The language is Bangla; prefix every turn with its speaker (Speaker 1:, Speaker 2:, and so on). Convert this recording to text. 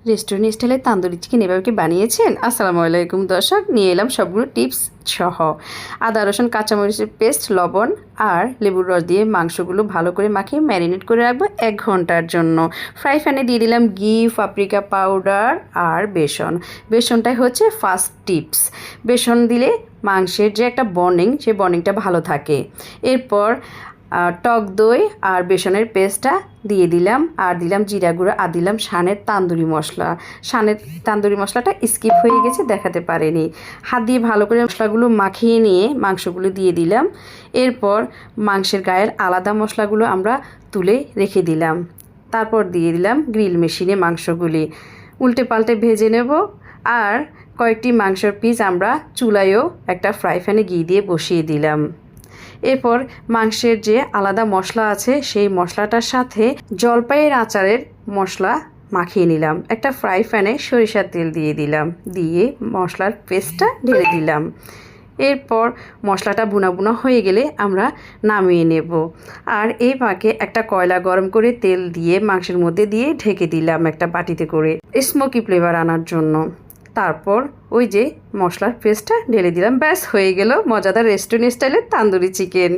Speaker 1: রেস্টুরেন্ট স্টাইলের তান্দুরি চিকেন এভাবে কি বানিয়েছেন? আসসালামু আলাইকুম দর্শক, নিয়ে এলাম সবগুলো টিপস সহ। আদা রসুন কাঁচামরিচের পেস্ট, লবণ আর লেবুর রস দিয়ে মাংসগুলো ভালো করে মাখিয়ে ম্যারিনেট করে রাখবো 1 ঘন্টার জন্য। ফ্রাই প্যানে দিয়ে দিলাম ঘি, পাপরিকা পাউডার আর বেসন। বেসনটাই হচ্ছে ফার্স্ট টিপস। বেসন দিলে মাংসের যে একটা বন্ডিং, সেই বন্ডিংটা ভালো থাকে। এরপর টক দই আর বেসনের পেস্টটা দিয়ে দিলাম, আর দিলাম জিরা গুঁড়ো, আর দিলাম শানের তান্দুরি মশলা। শানের তান্দুরি মশলাটা স্কিপ হয়ে গেছে, দেখাতে পারিনি। হাত দিয়ে ভালো করে মশলাগুলো মাখিয়ে নিয়ে মাংসগুলো দিয়ে দিলাম। এরপর মাংসের গায়ের আলাদা মশলাগুলো আমরা তুলে রেখে দিলাম। তারপর দিয়ে দিলাম গ্রিল মেশিনে মাংসগুলি উল্টে পাল্টে ভেজে নেব। আর কয়েকটি মাংসের পিস আমরা চুলায়ও একটা ফ্রাই প্যানে ঘি দিয়ে বসিয়ে দিলাম। এরপর মাংসের যে আলাদা মশলা আছে সেই মশলাটার সাথে জলপাইয়ের আচারের মশলা মাখিয়ে নিলাম। একটা ফ্রাই প্যানে সরিষার তেল দিয়ে দিলাম, দিয়ে মশলার পেস্টটা ঢেলে দিলাম। এরপর মশলাটা বুনা বুনা হয়ে গেলে আমরা নামিয়ে নেব। আর এই ফাঁকে একটা কয়লা গরম করে তেল দিয়ে মাংসের মধ্যে দিয়ে ঢেকে দিলাম একটা বাটিতে করে, স্মোকি ফ্লেভার আনার জন্য। তারপর ওই যে মশলার পেস্টটা ঢেলে দিলাম, ব্যাস হয়ে গেল মজাদার রেস্টুরেন্ট স্টাইলের তান্দুরি চিকেন।